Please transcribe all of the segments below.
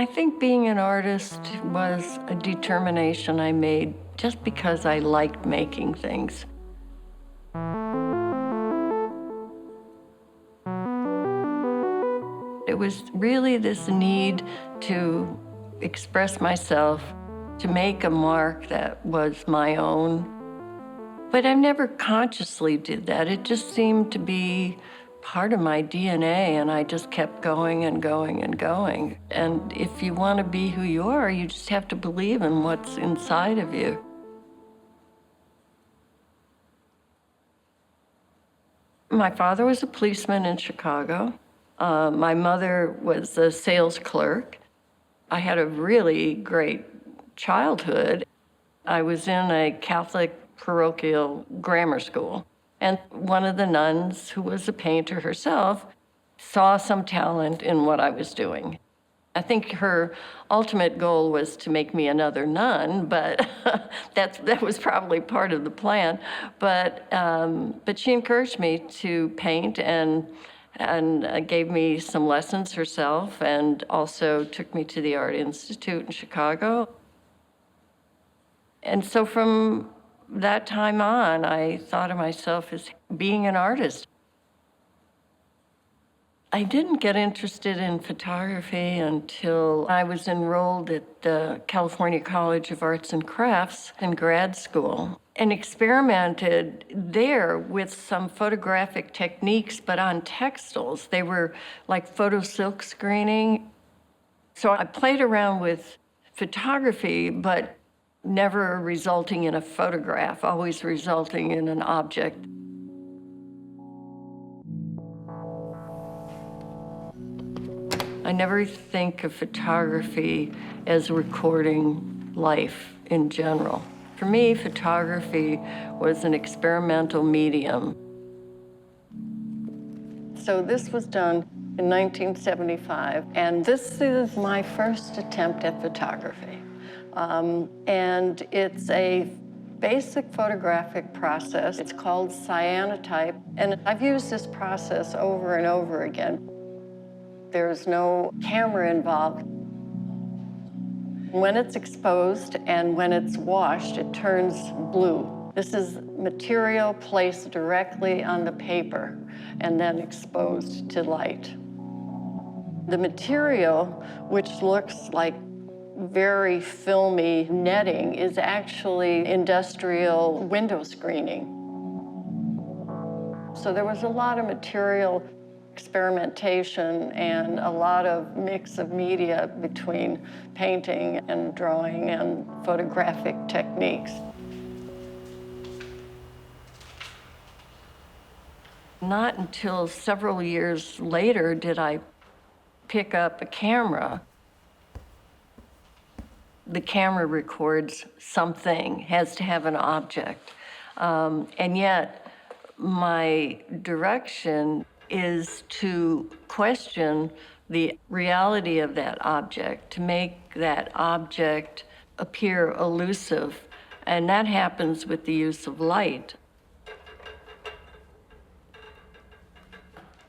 I think being an artist was a determination I made just because I liked making things. It was really this need to express myself, to make a mark that was my own. But I never consciously did that. It just seemed to be part of my DNA, and I just kept going and going and going. And if you want to be who you are, you just have to believe in what's inside of you. My father was a policeman in Chicago. My mother was a sales clerk. I had a really great childhood. I was in a Catholic parochial grammar school, and one of the nuns, who was a painter herself, saw some talent in what I was doing. I think her ultimate goal was to make me another nun, but that was probably part of the plan. But she encouraged me to paint and gave me some lessons herself, and also took me to the Art Institute in Chicago. And so from that time on, I thought of myself as being an artist. I didn't get interested in photography until I was enrolled at the California College of Arts and Crafts in grad school, and experimented there with some photographic techniques, but on textiles. They were like photo silk screening. So I played around with photography, but never resulting in a photograph, always resulting in an object. I never think of photography as recording life in general. For me, photography was an experimental medium. So this was done in 1975, and this is my first attempt at photography. And it's a basic photographic process. It's called cyanotype, and I've used this process over and over again. There's no camera involved. When it's exposed and when it's washed, it turns blue. This is material placed directly on the paper and then exposed to light. The material, which looks like very filmy netting, is actually industrial window screening. So there was a lot of material experimentation and a lot of mix of media between painting and drawing and photographic techniques. Not until several years later did I pick up a camera. The camera records something, has to have an object. And yet my direction is to question the reality of that object, to make that object appear elusive. And that happens with the use of light.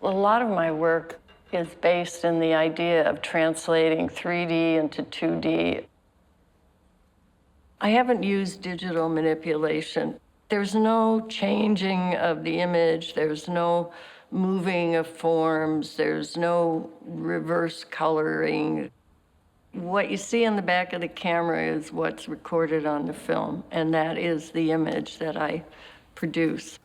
A lot of my work is based in the idea of translating 3D into 2D. I haven't used digital manipulation. There's no changing of the image, there's no moving of forms, there's no reverse coloring. What you see in the back of the camera is what's recorded on the film, and that is the image that I produce.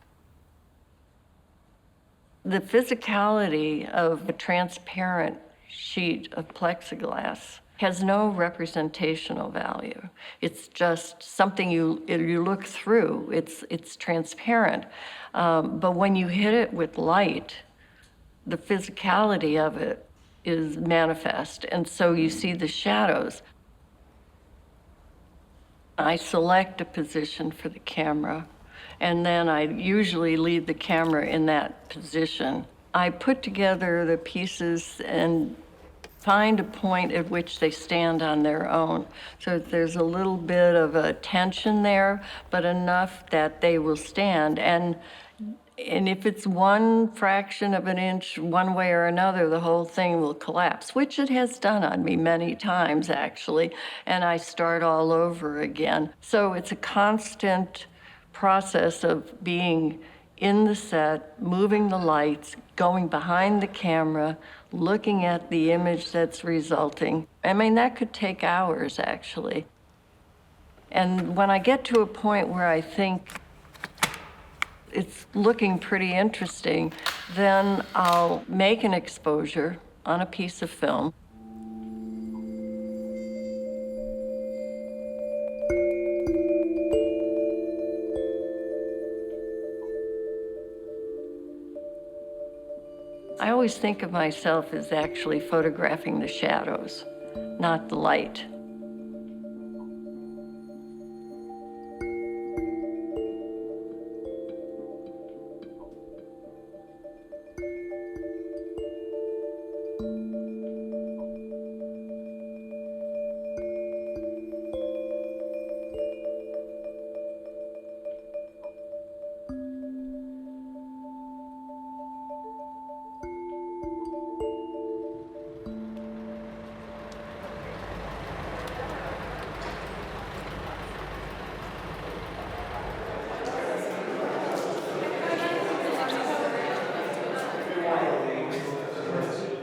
The physicality of a transparent sheet of plexiglass has no representational value. It's just something you look through. It's transparent. But when you hit it with light, the physicality of it is manifest. And so you see the shadows. I select a position for the camera, and then I usually leave the camera in that position. I put together the pieces and find a point at which they stand on their own. So there's a little bit of a tension there, but enough that they will stand. And And if it's one fraction of an inch one way or another, the whole thing will collapse, which it has done on me many times, actually, and I start all over again. So it's a constant process of being in the set, moving the lights, going behind the camera, looking at the image that's resulting. I mean, that could take hours, actually. And when I get to a point where I think it's looking pretty interesting, then I'll make an exposure on a piece of film. I always think of myself as actually photographing the shadows, not the light.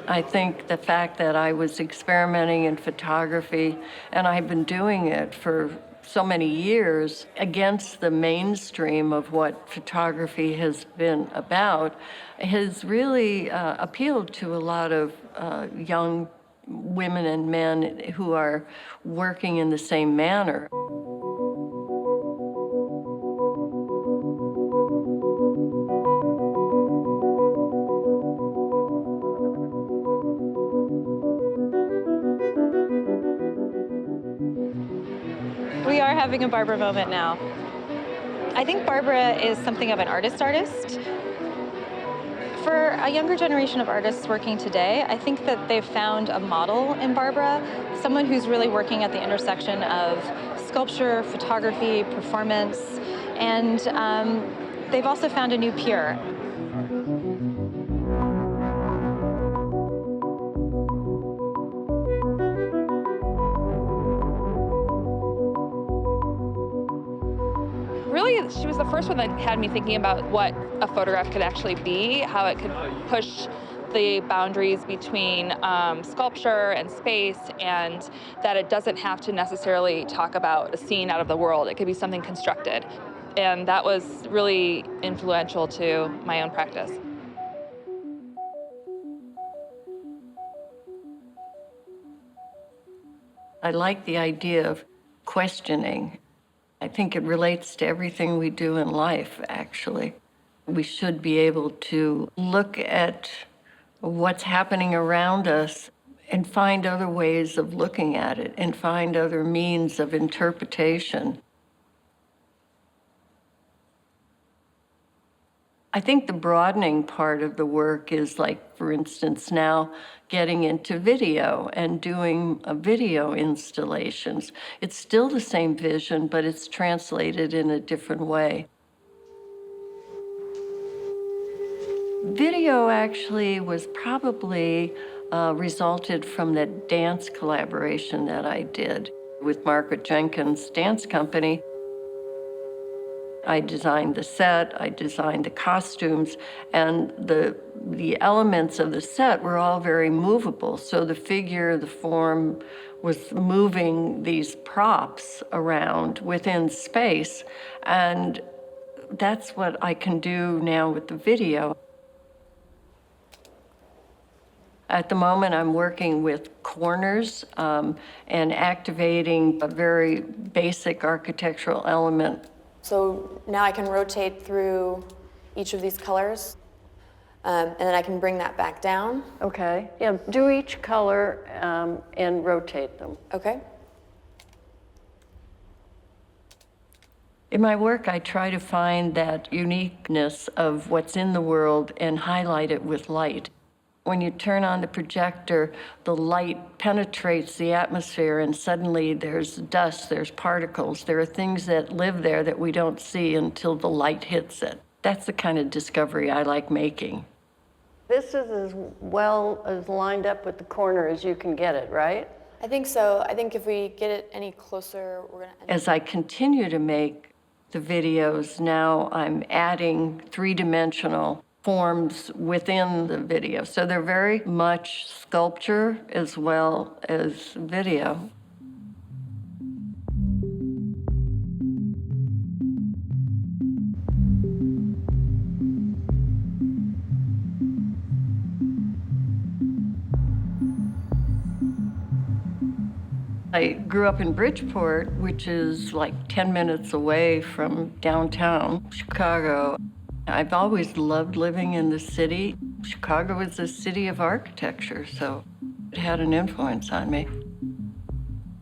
I think the fact that I was experimenting in photography, and I've been doing it for so many years against the mainstream of what photography has been about, has really appealed to a lot of young women and men who are working in the same manner. We are having a Barbara moment now. I think Barbara is something of an artist. For a younger generation of artists working today, I think that they've found a model in Barbara, someone who's really working at the intersection of sculpture, photography, performance, and they've also found a new peer. Really, she was the first one that had me thinking about what a photograph could actually be, how it could push the boundaries between sculpture and space, and that it doesn't have to necessarily talk about a scene out of the world. It could be something constructed. And that was really influential to my own practice. I like the idea of questioning. I think it relates to everything we do in life, actually. We should be able to look at what's happening around us and find other ways of looking at it and find other means of interpretation. I think the broadening part of the work is, like, for instance, now getting into video and doing video installations. It's still the same vision, but it's translated in a different way. Video actually was probably resulted from that dance collaboration that I did with Margaret Jenkins' dance company. I designed the set, I designed the costumes, and the elements of the set were all very movable. So the figure, the form was moving these props around within space, and that's what I can do now with the video. At the moment, I'm working with corners and activating a very basic architectural element. So now I can rotate through each of these colors, and then I can bring that back down. Okay, yeah, do each color and rotate them. Okay. In my work, I try to find that uniqueness of what's in the world and highlight it with light. When you turn on the projector, the light penetrates the atmosphere, and suddenly there's dust, there's particles, there are things that live there that we don't see until the light hits it. That's the kind of discovery I like making. This is as well as lined up with the corner as you can get it, right? I think so. I think if we get it any closer, we're gonna end As I continue to make the videos, now I'm adding three-dimensional forms within the video. So they're very much sculpture as well as video. I grew up in Bridgeport, which is like 10 minutes away from downtown Chicago. I've always loved living in the city. Chicago is a city of architecture, so it had an influence on me.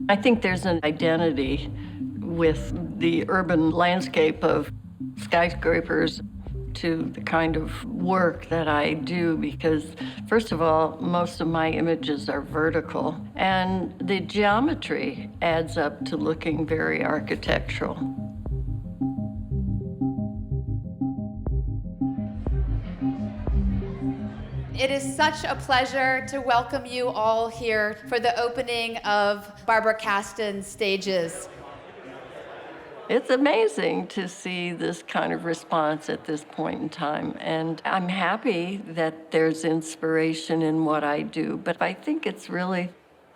I think there's an identity with the urban landscape of skyscrapers to the kind of work that I do because, first of all, most of my images are vertical, and the geometry adds up to looking very architectural. It is such a pleasure to welcome you all here for the opening of Barbara Kasten's stages. It's amazing to see this kind of response at this point in time, and I'm happy that there's inspiration in what I do, but I think it's really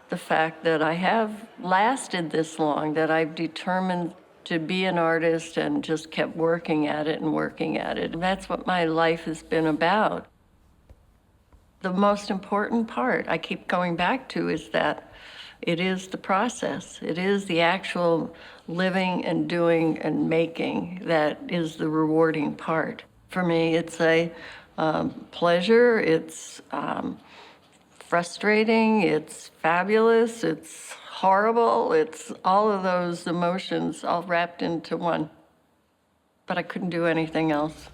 the fact that I have lasted this long, that I've determined to be an artist and just kept working at it and working at it. And that's what my life has been about. The most important part I keep going back to is that it is the process. It is the actual living and doing and making that is the rewarding part. For me, it's a pleasure, it's frustrating, it's fabulous, it's horrible, it's all of those emotions all wrapped into one. But I couldn't do anything else.